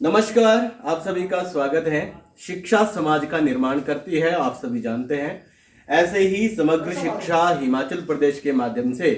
नमस्कार, आप सभी का स्वागत है। शिक्षा समाज का निर्माण करती है, आप सभी जानते हैं। ऐसे ही समग्र शिक्षा हिमाचल प्रदेश के माध्यम से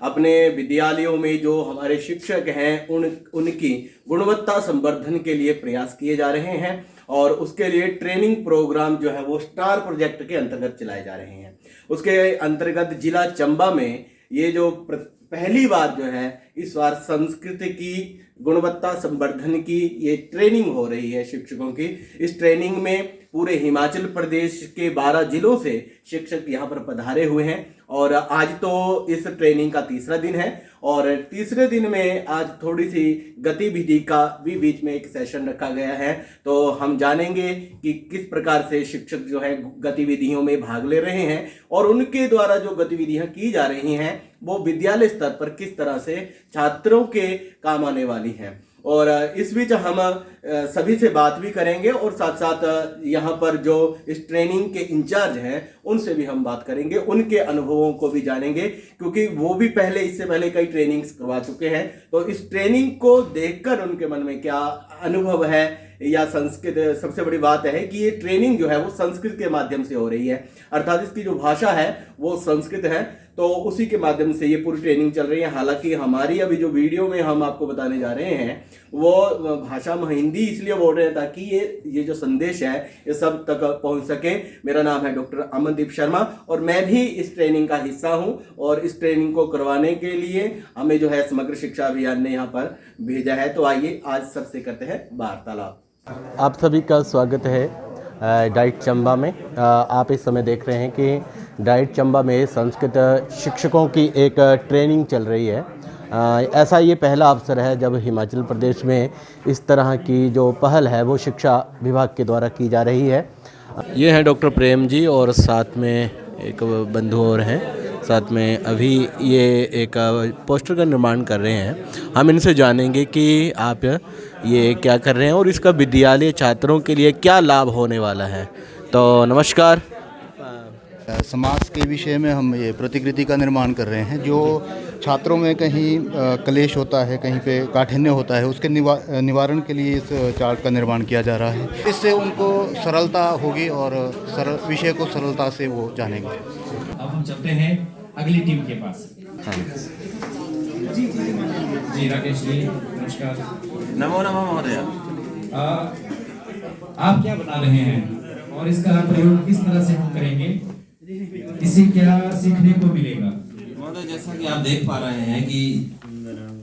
अपने विद्यालयों में जो हमारे शिक्षक हैं उनकी गुणवत्ता संवर्धन के लिए प्रयास किए जा रहे हैं और उसके लिए ट्रेनिंग प्रोग्राम जो है वो स्टार प्रोजेक्ट के अंतर्गत चलाए जा रहे हैं। उसके अंतर्गत जिला चंबा में ये जो पहली बार जो है इस बार संस्कृत की गुणवत्ता संवर्धन की ये ट्रेनिंग हो रही है शिक्षकों की। इस ट्रेनिंग में पूरे हिमाचल प्रदेश के 12 जिलों से शिक्षक यहाँ पर पधारे हुए हैं और आज तो इस ट्रेनिंग का तीसरा दिन है और तीसरे दिन में आज थोड़ी सी गतिविधि का भी बीच में एक सेशन रखा गया है। तो हम जानेंगे कि किस प्रकार से शिक्षक जो है गतिविधियों में भाग ले रहे हैं और उनके द्वारा जो गतिविधियां की जा रही हैं वो विद्यालय स्तर पर किस तरह से छात्रों के काम आने वाली हैं। और इस बीच हम सभी से बात भी करेंगे और साथ साथ यहाँ पर जो इस ट्रेनिंग के इंचार्ज हैं उनसे भी हम बात करेंगे, उनके अनुभवों को भी जानेंगे क्योंकि वो भी इससे पहले कई ट्रेनिंग्स करवा चुके हैं। तो इस ट्रेनिंग को देखकर उनके मन में क्या अनुभव है या संस्कृत, सबसे बड़ी बात है कि ये ट्रेनिंग जो है वो संस्कृत के माध्यम से हो रही है, अर्थात इसकी जो भाषा है वो संस्कृत है, तो उसी के माध्यम से ये पूरी ट्रेनिंग चल रही है। हालांकि हमारी अभी जो वीडियो में हम आपको बताने जा रहे हैं वो भाषा में हिंदी इसलिए बोल रहे हैं ताकि ये जो संदेश है ये सब तक पहुंच सके। मेरा नाम है डॉक्टर अमनदीप शर्मा और मैं भी इस ट्रेनिंग का हिस्सा हूं और इस ट्रेनिंग को करवाने के लिए हमें जो है समग्र शिक्षा अभियान ने यहाँ पर भेजा है। तो आइए आज सबसे करते हैं वार्तालाप। आप सभी का स्वागत है डाइट चंबा में। आप इस समय देख रहे हैं कि डाइट चंबा में संस्कृत शिक्षकों की एक ट्रेनिंग चल रही है। ऐसा ये पहला अवसर है जब हिमाचल प्रदेश में इस तरह की जो पहल है वो शिक्षा विभाग के द्वारा की जा रही है। ये हैं डॉक्टर प्रेम जी और साथ में एक बंधु और हैं, साथ में अभी ये एक पोस्टर का निर्माण कर रहे हैं। हम इनसे जानेंगे कि आप ये क्या कर रहे हैं और इसका विद्यालय छात्रों के लिए क्या लाभ होने वाला है। तो नमस्कार। समाज के विषय में हम ये प्रतिकृति का निर्माण कर रहे हैं। जो छात्रों में कहीं क्लेश होता है, कहीं पे काठिन्य होता है, उसके निवारण के लिए इस चार्ट का निर्माण किया जा रहा है। इससे उनको सरलता होगी और विषय को सरलता से वो जानेंगे। अब हम चलते हैं अगली टीम के पास। जी राकेश जी नमस्कार। नमो नमः महोदय। आप क्या बना रहे हैं और इसका प्रयोग किस तरह से हम करेंगे, इससे क्या सीखने को मिलेगा? महोदय, जैसा कि आप देख पा रहे हैं कि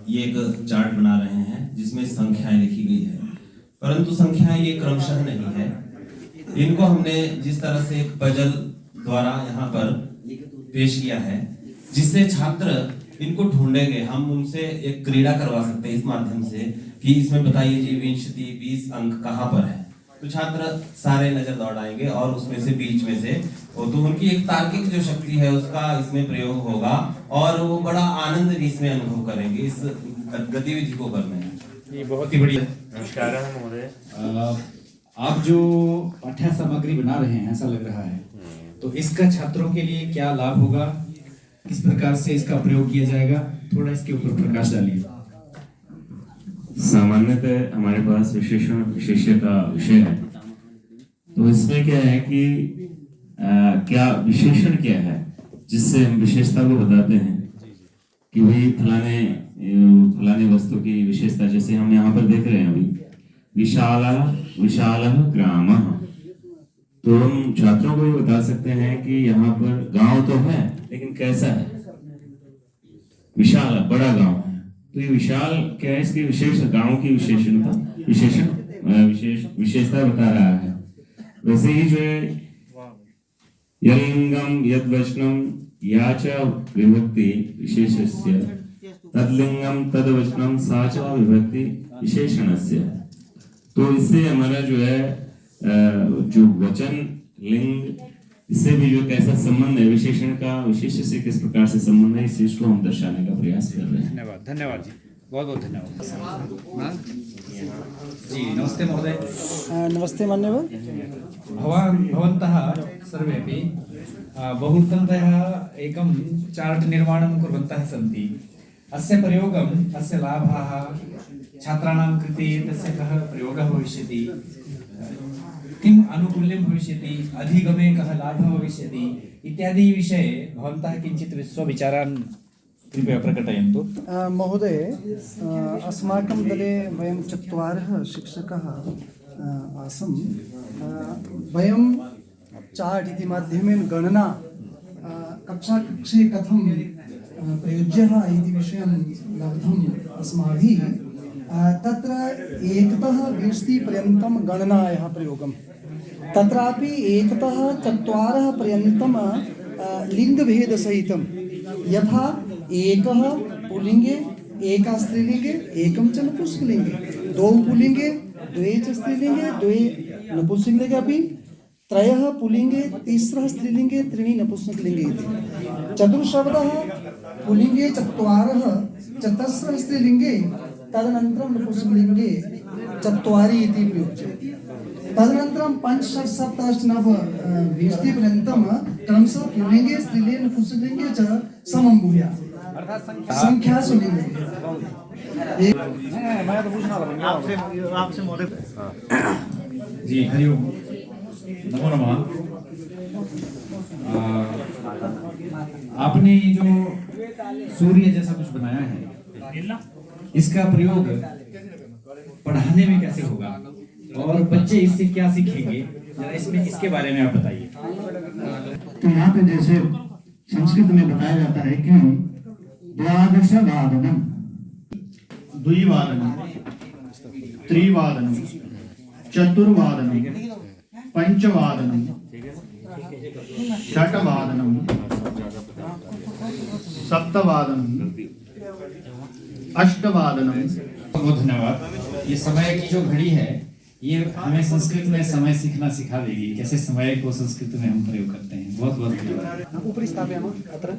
ये एक चार्ट बना रहे हैं जिसमें संख्याएं लिखी गई है, परंतु संख्याएं ये क्रमशः नहीं है। इनको हमने जिस तरह से एक पजल द्वारा यहाँ पर पेश किया है जिससे छात्र इनको ढूंढेंगे। हम उनसे एक क्रीड़ा करवा सकते हैं इस माध्यम से कि इसमें बताइए जी विंशति 20 अंक कहाँ पर है, तो छात्र सारे नजर दौड़ाएंगे और उसमें से बीच में से तो उनकी एक तार्किक जो शक्ति है उसका इसमें प्रयोग होगा और वो बड़ा आनंद भी इसमें अनुभव करेंगे इस गतिविधि को करने में। ये बहुत ही बढ़िया। नमस्कार महोदय। आप जो पाठ्य सामग्री बना रहे हैं ऐसा लग रहा है, तो इसका छात्रों के लिए क्या लाभ होगा, किस प्रकार से इसका प्रयोग किया जाएगा, थोड़ा इसके ऊपर प्रकाश डालिए। सामान्यतः हमारे पास विशेष्य का विषय है, तो इसमें क्या है कि क्या विशेषण क्या है जिससे हम विशेषता को बताते हैं कि भाई फलाने वस्तु की विशेषता। जैसे हम यहाँ पर देख रहे हैं अभी विशाल ग्राम, तो हम छात्रों को ये बता सकते हैं कि यहाँ पर गांव तो है लेकिन कैसा है, विशाल बड़ा गांव है। तो ये विशाल क्या है, इसकी विशेष गांव की विशेषता बता रहा है। वैसे ही जो है यलिंगम यद्वचनम या च विभक्ति विशेषस्य तद्लिंगम तद्वचनम सा च विभक्ति विशेषणस्य। तो इससे हमारा जो है जो वचन लिंग इससे भी जो कैसा संबंध है, विशेषण का विशेष से किस प्रकार से संबंध है, इस चीज को हम दर्शाने का प्रयास कर रहे हैं। धन्यवाद। धन्यवाद जी, बहुत बहुत धन्यवाद जी। नमस्ते महोदय। नमस्ते मान्यवर। भवन्तः सर्वेपि बहुतन्तः एकं चार्ट् निर्माणं कुर्वन्तः सन्ति। अस्य प्रयोगम्, अस्य लाभाः छात्राणां कृते तस्य कः प्रयोगः भविष्यति, किम् अनुकूल्यं भविष्यति, अधिगमे कः लाभः भविष्यति इत्यादि विषये भवन्तः किञ्चित् स्वविचारान् कृपया प्रकटयन्तु। महोदय, अस्माकं दले वयं चत्वारः शिक्षकाः आसम्। वयं चार्ट् इति माध्यमेन गणना कक्षे कथं प्रयुज्यः इति विषयं लब्धम् अस्माभिः। तत्र 1तः 20पर्यन्तं गणनायाः प्रयोगं, तत्रापि 1तः 4 पर्यन्तं लिङ्गभेदसहितं, यथा 1 पुल्लिङ्गे, 1 स्त्रीलिङ्गे, 1 च नपुंसकलिङ्गे, 2 पुल्लिङ्गे, 2 च स्त्रीलिङ्गे, 2 नपुंसकलिङ्गे अपि, 3 पुल्लिङ्गे, 3 स्त्रीलिङ्गे, 3 नपुंसकलिङ्गे इति। चतुर्शब्दः पुल्लिङ्गे 4, 4 स्त्रीलिङ्गे, तदनन्तरं नपुंसकलिङ्गे 4 इति प्रयुज्यते। तदनन्तरं 5, 6, 7, 8, 9, 20पर्यन्तं क्रमशः पुल्लिङ्गे, स्त्रीलिङ्गे, नपुंसकलिङ्गे च समं भूयात्। संख्यासु लिङ्गे। जी हरिओम, नमो नमः। आपने जो सूर्य जैसा कुछ बनाया है, इसका प्रयोग पढ़ाने में कैसे होगा और बच्चे इससे क्या सीखेंगे, जरा इसमें इसके बारे में आप बताइए। तो यहाँ पे जैसे संस्कृत में बताया जाता है कि द्वादशवादनम, द्विवादनम, त्रिवादनम, चतुर्वादनम, पंचवादनम, षटवादनम, सप्तवादनम, अष्टवादनम। बहुत धन्यवाद। ये समय की जो घड़ी है, ये हमें संस्कृत में समय सीखना सिखा देगी, कैसे समय को संस्कृत में हम प्रयोग करते हैं। बहुत बहुत धन्यवाद। उपरि स्थापयामः। अत्र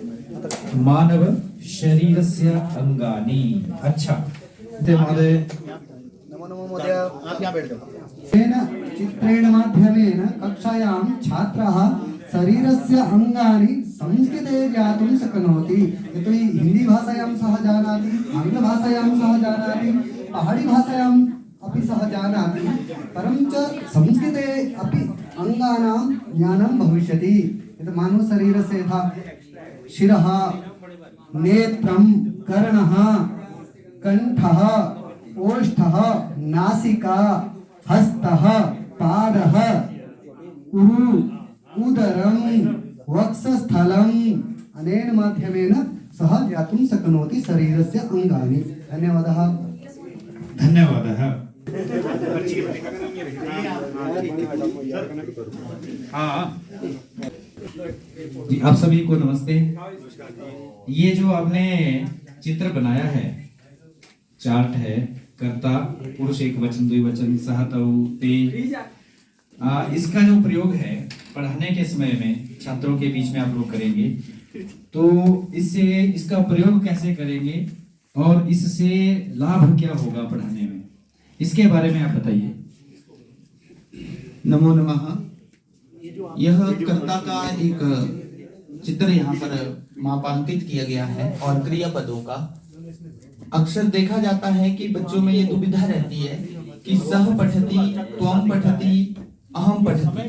मानव शरीरस्य अंगानि। अच्छा, ते महोदय। नमो नमो महोदय, आप यहाँ बैठ जाओ। तेन चित्रेण माध्यमेन कक्षायां छात्रः शरीरस्य अंगानि संस्कृते ज्ञातुं शक्नोति। यतो हि हिंदी भाषायां सः जानाति, आङ्ग्लभाषायां सः जानाति, पहाड़ी भाषायां अपि सः जानाति, परं च संस्कृते अपि अंगानां ज्ञानं भविष्यति। यत् मानव शरीरस्य यथा शिरः, नेत्रं, कर्णः, कण्ठः, ओष्ठः, नासिका, हस्तः, पादः, उरु, उदरं, वक्षस्थलम्, अनेन माध्यमेन सः ज्ञातुं शक्नोति शरीरस्य अंगानि। धन्यवादः। धन्यवादः। हाँ जी, आप सभी को नमस्ते। ये जो आपने चित्र बनाया है, चार्ट है, कर्ता, पुरुष एक वचन, द्विवचन, सह, तौ, ते, इसका जो प्रयोग है पढ़ाने के समय में छात्रों के बीच में आप लोग करेंगे, तो इससे इसका प्रयोग कैसे करेंगे और इससे लाभ क्या होगा पढ़ाने में, इसके बारे में आप बताइए। नमो नमः। यह कर्ता का एक चित्र यहाँ पर मापांकित किया गया है और क्रियापदों का। अक्सर देखा जाता है कि बच्चों में ये दुविधा रहती है कि सह पठति, त्वम पठति, अहम पठति।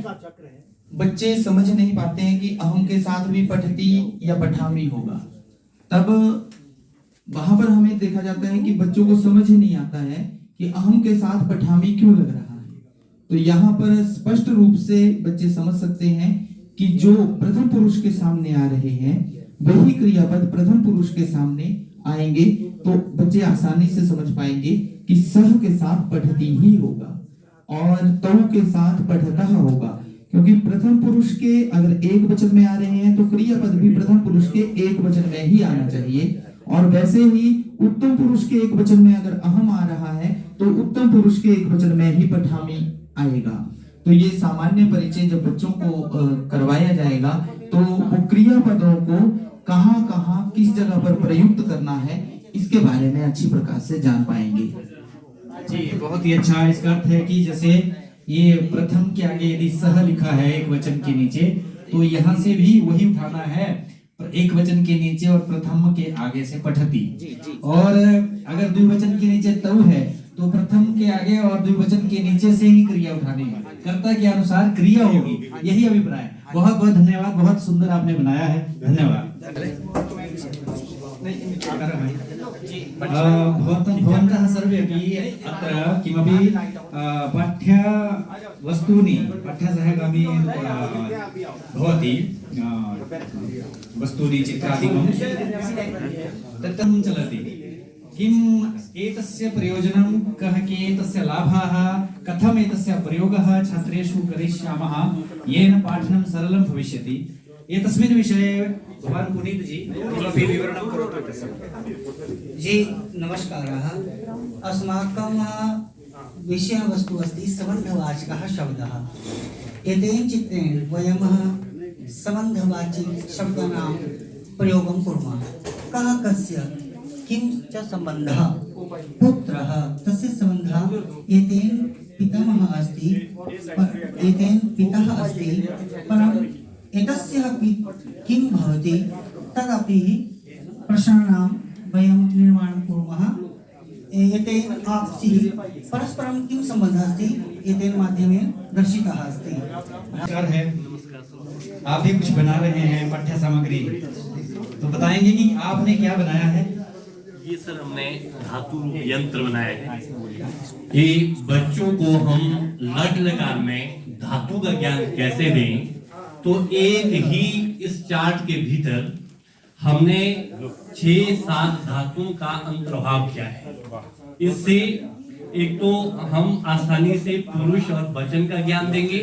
बच्चे समझ नहीं पाते हैं कि अहम के साथ भी पठति या पठामी होगा। तब वहां पर हमें देखा जाता है कि बच्चों को समझ ही नहीं आता है कि अहम के साथ पठामी क्यों लग रहा है। तो यहाँ पर स्पष्ट रूप से बच्चे समझ सकते हैं कि जो प्रथम पुरुष के सामने आ रहे हैं वही क्रियापद प्रथम पुरुष के सामने आएंगे, तो बच्चे आसानी से समझ पाएंगे कि सह के साथ पठति ही होगा और तौ के साथ पठतः होगा, क्योंकि प्रथम पुरुष के अगर एक वचन में आ रहे हैं तो क्रियापद भी प्रथम पुरुष के एक वचन में ही आना चाहिए। और वैसे ही उत्तम पुरुष के एक वचन में अगर अहम आ रहा है तो उत्तम पुरुष के एक वचन में ही पठामी आएगा। तो ये सामान्य परिचय जब बच्चों को करवाया जाएगा तो वो क्रियापदों को कहाँ कहाँ किस जगह पर प्रयुक्त करना है इसके बारे में अच्छी प्रकार से जान पाएंगे। जी बहुत ही अच्छा। इसका अर्थ है कि जैसे ये प्रथम के आगे यदि सह लिखा है एक वचन के नीचे, तो यहाँ से भी वही उठाना है एक वचन के नीचे और प्रथम के आगे से पठती। और अगर द्विवचन के नीचे तौ है तो प्रथम के आगे और द्विवचन के नीचे से ही क्रिया उठानी है, कर्ता के अनुसार क्रिया होगी, यही अभिप्राय। बहुत बहुत धन्यवाद, बहुत सुंदर आपने बनाया है, धन्यवाद। भवन्तः सर्वेपि अत्र किमपि पाठ्यवस्तूनि पाठ्यसहगामी भवति, वस्तूनि चित्रादिकं तत्तं चलति। किम् एतस्य प्रयोजनं, कः के एतस्य लाभाः, कथम् एतस्य प्रयोगः छात्रेषु करिष्यामः, येन पाठनं सरलं भविष्यति। एतस्मिन् विषये भवान् पुनीत जी किमपि विवरणं करोतु तस्य। जी नमस्कारः। अस्माकं विषयवस्तु अस्ति सम्बन्धवाचकः शब्दः। एतेन चित्रेण वयं सम्बन्धवाचिशब्दानां प्रयोगं कुर्मः। कः कस्य किं च सम्बन्धः, पुत्रः तस्य सम्बन्धः एतेन पितामहः अस्ति, एतेन पितः अस्ति, परम् एतस्य किं भवति तदपि प्रश्नानां वयं निर्माणं कुर्मः। एतेन आपसि परस्परं किं सम्बन्धः अस्ति एतेन माध्यमेन दर्शितः अस्ति। नमस्कार है, आप भी कुछ बना रहे हैं पाठ्य सामग्री, तो बताएंगे कि आपने क्या बनाया है? ये सर हमने धातु यंत्र बनाया है। ये बच्चों को हम लट लगान में धातु का ज्ञान कैसे दें, तो एक ही इस चार्ट के भीतर हमने 6-7 धातुओं का अंतर्भाव किया है। इससे एक तो हम आसानी से पुरुष और वचन का ज्ञान देंगे,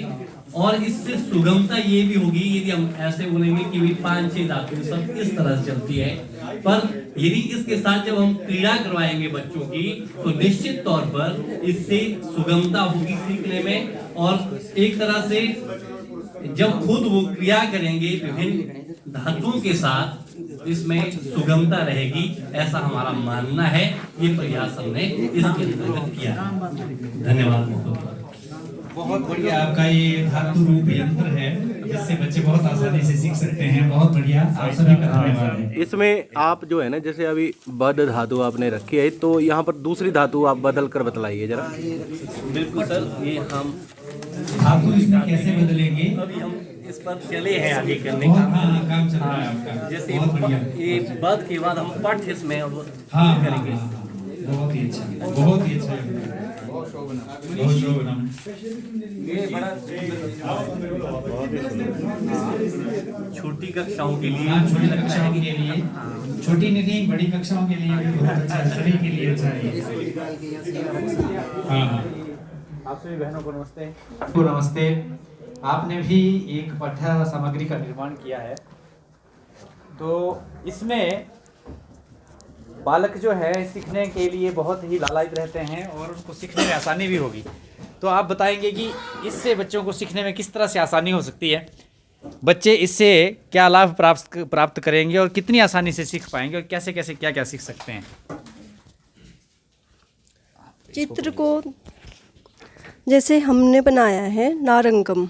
और इससे सुगमता ये भी होगी यदि हम ऐसे बोलेंगे कि भी 5-6 धातु सब इस तरह से चलती है। पर यदि इसके साथ जब हम क्रीड़ा करवाएंगे बच्चों की, तो निश्चित तौर पर इससे सुगमता होगी सीखने में, और एक तरह से जब खुद वो क्रिया करेंगे विभिन्न धातुओं के साथ, इसमें सुगमता रहेगी, ऐसा हमारा मानना है। ये प्रयास हमने इसके अंतर्गत किया। धन्यवाद। बहुत बढ़िया, आपका ये धातु रूप यंत्र है जिससे बच्चे बहुत आसानी से सीख सकते हैं। बहुत बढ़िया, आप सभी का धन्यवाद है। इसमें आप जो है ना, जैसे अभी बद धातु आपने रखी है, तो यहाँ पर दूसरी धातु आप बदल कर बतलाइए जरा। बिल्कुल सर, ये हम धातु इसमें कैसे बदलेंगे? अभी हम इस पर चले हैं आगे करने का। हाँ, काम चल रहा है आपका। जैसे बहुत बढ़िया। ये बद के बाद हम पठ इसमें अब हाँ करेंगे। बहुत ही अच्छा, बहुत ही अच्छा, बहुत शोभनम। ये बड़ा छोटी कक्षाओं के लिए, छोटी कक्षाओं के लिए, छोटी नहीं बड़ी कक्षाओं के लिए भी बहुत अच्छा है, सभी के लिए अच्छा है। हाँ, आप सभी बहनों को नमस्ते। नमस्ते। आपने भी एक पाठ्य सामग्री का निर्माण किया है, तो इसमें बालक जो है सीखने के लिए बहुत ही लालायित रहते हैं और उनको सीखने में आसानी भी होगी। तो आप बताएंगे कि इससे बच्चों को सीखने में किस तरह से आसानी हो सकती है, बच्चे इससे क्या लाभ प्राप्त करेंगे और कितनी आसानी से सीख पाएंगे, और कैसे कैसे क्या क्या सीख सकते हैं? चित्र को जैसे हमने बनाया है नारंगम,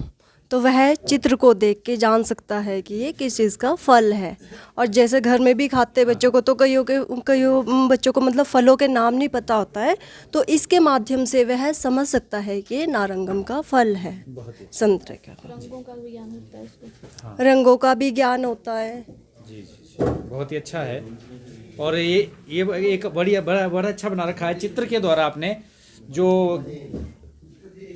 तो वह चित्र को देख के जान सकता है कि ये किस चीज़ का फल है। और जैसे घर में भी खाते बच्चों को, तो कईयों बच्चों को मतलब फलों के नाम नहीं पता होता है, तो इसके माध्यम से वह समझ सकता है कि ये नारंगम का फल है, संतरे का। रंगों का भी ज्ञान होता है इसको। रंगों का भी ज्ञान होता है। जी, बहुत ही अच्छा है। और ये एक बड़ा अच्छा बना रखा है। चित्र के द्वारा आपने जो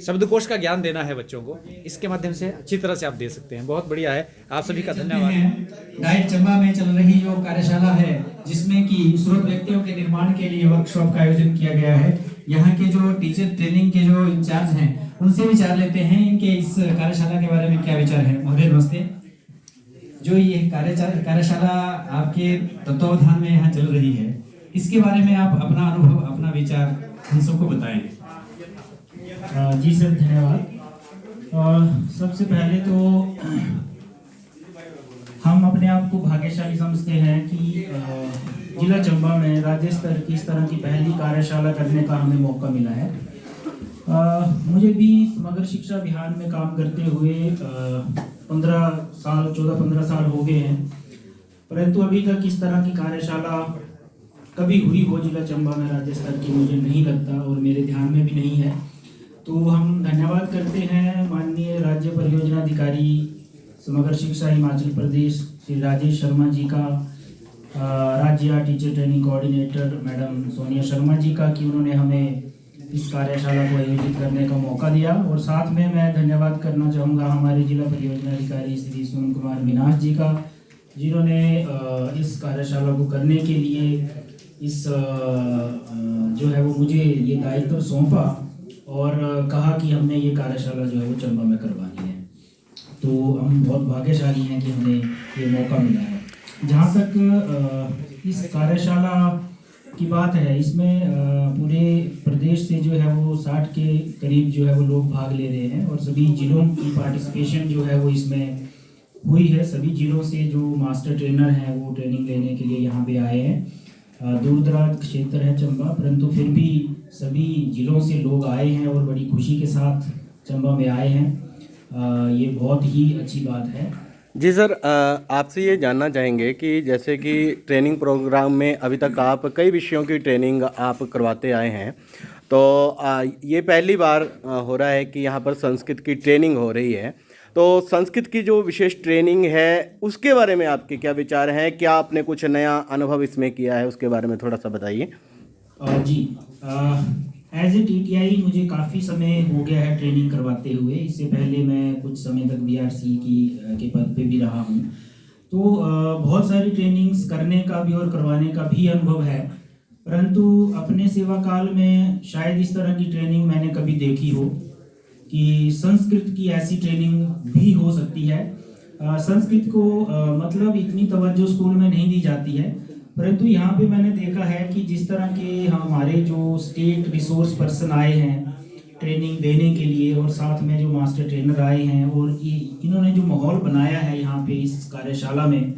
शब्दकोश का ज्ञान देना है बच्चों को, इसके माध्यम से अच्छी तरह से आप दे सकते हैं। बहुत बढ़िया है, आप सभी का धन्यवाद। डाइट चंबा में चल रही जो कार्यशाला है, जिसमें कि श्रोत व्यक्तियों के निर्माण के लिए वर्कशॉप का आयोजन किया गया है। यहाँ के जो टीचर ट्रेनिंग के जो इंचार्ज हैं, उनसे विचार लेते हैं इनके इस कार्यशाला के बारे में क्या विचार है। महोदय नमस्ते। जो ये कार्यशाला आपके तत्वावधान में यहाँ चल रही है, इसके बारे में आप अपना अनुभव, अपना विचार हम सबको बताएंगे। जी सर, धन्यवाद। और सबसे पहले तो हम अपने आप को भाग्यशाली समझते हैं कि जिला चंबा में राज्य स्तर की इस तरह की पहली कार्यशाला करने का हमें मौका मिला है। मुझे भी समग्र शिक्षा अभियान में काम करते हुए 14-15 साल हो गए हैं, परंतु अभी तक इस तरह की कार्यशाला कभी हुई हो जिला चंबा में राज्य स्तर की, मुझे नहीं लगता और मेरे ध्यान में भी नहीं है। तो हम धन्यवाद करते हैं माननीय राज्य परियोजना अधिकारी समग्र शिक्षा हिमाचल प्रदेश श्री राजेश शर्मा जी का, राज्य teacher training coordinator madam Sonia Sharma ji का, कि उन्होंने हमें इस कार्यशाला को आयोजित करने का मौका दिया। और साथ में मैं धन्यवाद करना चाहूँगा हमारे जिला परियोजना अधिकारी श्री सुमन कुमार विनाश जी का, जिन्होंने इस कार्यशाला को करने के लिए इस जो है वो मुझे ये दायित्व सौंपा और कहा कि हमने ये कार्यशाला जो है वो चंबा में करवानी है। तो हम बहुत भाग्यशाली हैं कि हमें ये मौका मिला है। जहाँ तक इस कार्यशाला की बात है, इसमें पूरे प्रदेश से जो है वो 60 के करीब जो है वो लोग भाग ले रहे हैं और सभी जिलों की पार्टिसिपेशन जो है वो इसमें हुई है। सभी जिलों से जो मास्टर ट्रेनर हैं वो ट्रेनिंग लेने के लिए यहाँ पे आए हैं। दूर दराज क्षेत्र है चंबा, परंतु फिर भी सभी जिलों से लोग आए हैं और बड़ी खुशी के साथ चंबा में आए हैं। ये बहुत ही अच्छी बात है। जी सर, आपसे ये जानना चाहेंगे कि जैसे कि ट्रेनिंग प्रोग्राम में अभी तक आप कई विषयों की ट्रेनिंग आप करवाते आए हैं, तो ये पहली बार हो रहा है कि यहाँ पर संस्कृत की ट्रेनिंग हो रही है। तो संस्कृत की जो विशेष ट्रेनिंग है उसके बारे में आपके क्या विचार हैं? क्या आपने कुछ नया अनुभव इसमें किया है, उसके बारे में थोड़ा सा बताइए। जी, एज ए टीटीआई मुझे काफ़ी समय हो गया है ट्रेनिंग करवाते हुए। इससे पहले मैं कुछ समय तक बीआरसी के पद पे भी रहा हूँ। तो बहुत सारी ट्रेनिंग्स करने का भी और करवाने का भी अनुभव है, परंतु अपने सेवा काल में शायद इस तरह की ट्रेनिंग मैंने कभी देखी हो कि संस्कृत की ऐसी ट्रेनिंग भी हो सकती है। संस्कृत को मतलब इतनी तवज्जो स्कूल में नहीं दी जाती है, परंतु यहाँ पे मैंने देखा है कि जिस तरह के हमारे जो स्टेट रिसोर्स पर्सन आए हैं ट्रेनिंग देने के लिए और साथ में जो मास्टर ट्रेनर आए हैं और इन्होंने जो माहौल बनाया है यहाँ पे इस कार्यशाला में,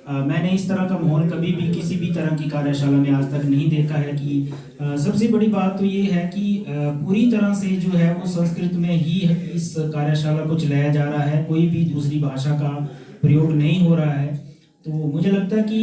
मैंने इस तरह का माहौल कभी भी किसी भी तरह की कार्यशाला में आज तक नहीं देखा है। कि सबसे बड़ी बात तो ये है कि पूरी तरह से जो है वो संस्कृत में ही इस कार्यशाला को चलाया जा रहा है, कोई भी दूसरी भाषा का प्रयोग नहीं हो रहा है। तो मुझे लगता है कि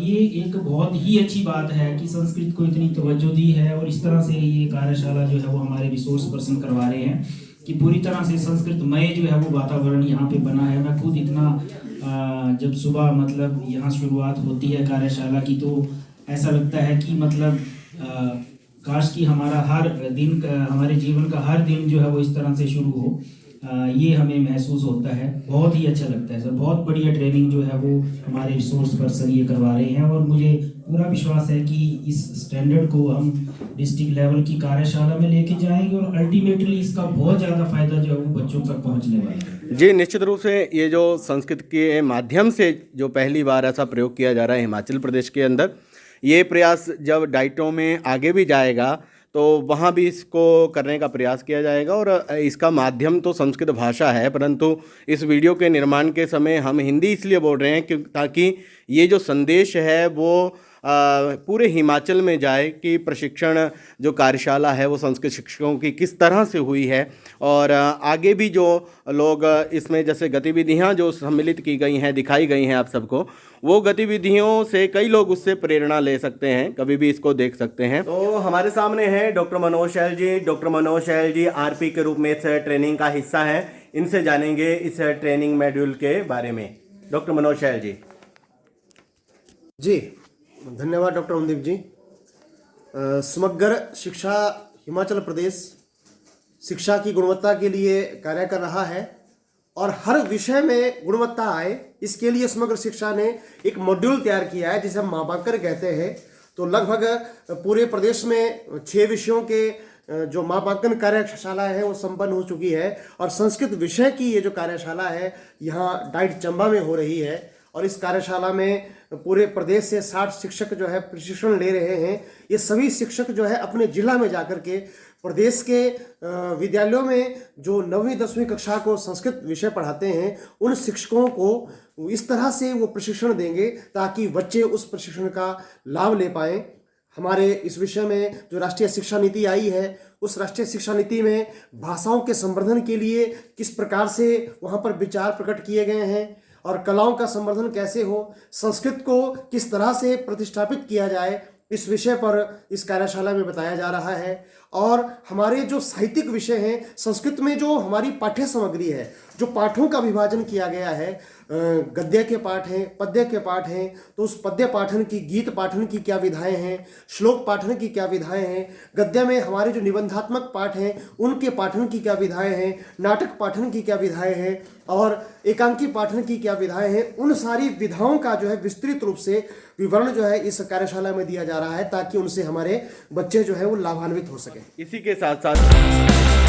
ये एक बहुत ही अच्छी बात है कि संस्कृत को इतनी तवज्जो दी है और इस तरह से ये कार्यशाला जो है वो हमारे रिसोर्स पर्सन करवा रहे हैं कि पूरी तरह से संस्कृतमय जो है वो वातावरण यहाँ पे बना है। मैं खुद इतना जब सुबह मतलब यहाँ शुरुआत होती है कार्यशाला की तो ऐसा लगता है कि मतलब काश कि हमारा हर दिन हमारे जीवन का हर दिन जो है वो इस तरह से शुरू हो, ये हमें महसूस होता है। बहुत ही अच्छा लगता है सर, बहुत बढ़िया ट्रेनिंग जो है वो हमारे रिसोर्स पर्सन ये करवा रहे हैं और मुझे पूरा विश्वास है कि इस स्टैंडर्ड को हम डिस्ट्रिक्ट लेवल की कार्यशाला में लेके जाएंगे और अल्टीमेटली इसका बहुत ज़्यादा फायदा जो है वो बच्चों तक पहुंचने वाला है। जी, निश्चित रूप से ये जो संस्कृत के माध्यम से जो पहली बार ऐसा प्रयोग किया जा रहा है हिमाचल प्रदेश के अंदर, ये प्रयास जब डाइटों में आगे भी जाएगा तो वहाँ भी इसको करने का प्रयास किया जाएगा। और इसका माध्यम तो संस्कृत भाषा है, परंतु इस वीडियो के निर्माण के समय हम हिंदी इसलिए बोल रहे हैं ताकि ये जो संदेश है वो पूरे हिमाचल में जाए कि प्रशिक्षण जो कार्यशाला है वो संस्कृत शिक्षकों की किस तरह से हुई है और आगे भी जो लोग इसमें जैसे गतिविधियां जो सम्मिलित की गई हैं, दिखाई गई हैं आप सबको, वो गतिविधियों से कई लोग उससे प्रेरणा ले सकते हैं, कभी भी इसको देख सकते हैं। तो हमारे सामने हैं डॉक्टर मनोज शैल जी। डॉक्टर मनोज शैल जी आरपी के रूप में इस ट्रेनिंग का हिस्सा है। इनसे जानेंगे इस ट्रेनिंग मॉड्यूल के बारे में। डॉक्टर मनोज शैल जी। जी धन्यवाद डॉक्टर अमनदीप जी। समग्र शिक्षा हिमाचल प्रदेश शिक्षा की गुणवत्ता के लिए कार्य कर रहा है और हर विषय में गुणवत्ता आए इसके लिए समग्र शिक्षा ने एक मॉड्यूल तैयार किया है जिसे हम मापांकन कहते हैं। तो लगभग पूरे प्रदेश में 6 विषयों के जो मापांकन कार्यशाला है वो संपन्न हो चुकी है और संस्कृत विषय की ये जो कार्यशाला है यहाँ डाइट चंबा में हो रही है और इस कार्यशाला में पूरे प्रदेश से 60 शिक्षक जो है प्रशिक्षण ले रहे हैं। ये सभी शिक्षक जो है अपने जिला में जाकर के प्रदेश के विद्यालयों में जो 9वीं 10वीं कक्षा को संस्कृत विषय पढ़ाते हैं उन शिक्षकों को इस तरह से वो प्रशिक्षण देंगे ताकि बच्चे उस प्रशिक्षण का लाभ ले पाएँ। हमारे इस विषय में जो राष्ट्रीय शिक्षा नीति आई है उस राष्ट्रीय शिक्षा नीति में भाषाओं के संवर्धन के लिए किस प्रकार से वहाँ पर विचार प्रकट किए गए हैं और कलाओं का संवर्धन कैसे हो, संस्कृत को किस तरह से प्रतिष्ठापित किया जाए, इस विषय पर इस कार्यशाला में बताया जा रहा है। और हमारे जो साहित्यिक विषय हैं, संस्कृत में जो हमारी पाठ्य सामग्री है, जो पाठों का विभाजन किया गया है, गद्य के पाठ हैं, पद्य के पाठ हैं, तो उस पद्य पाठन की, गीत पाठन की क्या विधाएं हैं, श्लोक पाठन की क्या विधाएं हैं, गद्य में हमारे जो निबंधात्मक पाठ हैं उनके पाठन की क्या विधाएं हैं, नाटक पाठन की क्या विधाएं हैं और एकांकी पाठन की क्या विधाएं हैं, उन सारी विधाओं का जो है विस्तृत रूप से विवरण जो है इस कार्यशाला में दिया जा रहा है, ताकि उनसे हमारे बच्चे जो है वो लाभान्वित हो सके। इसी के साथ साथ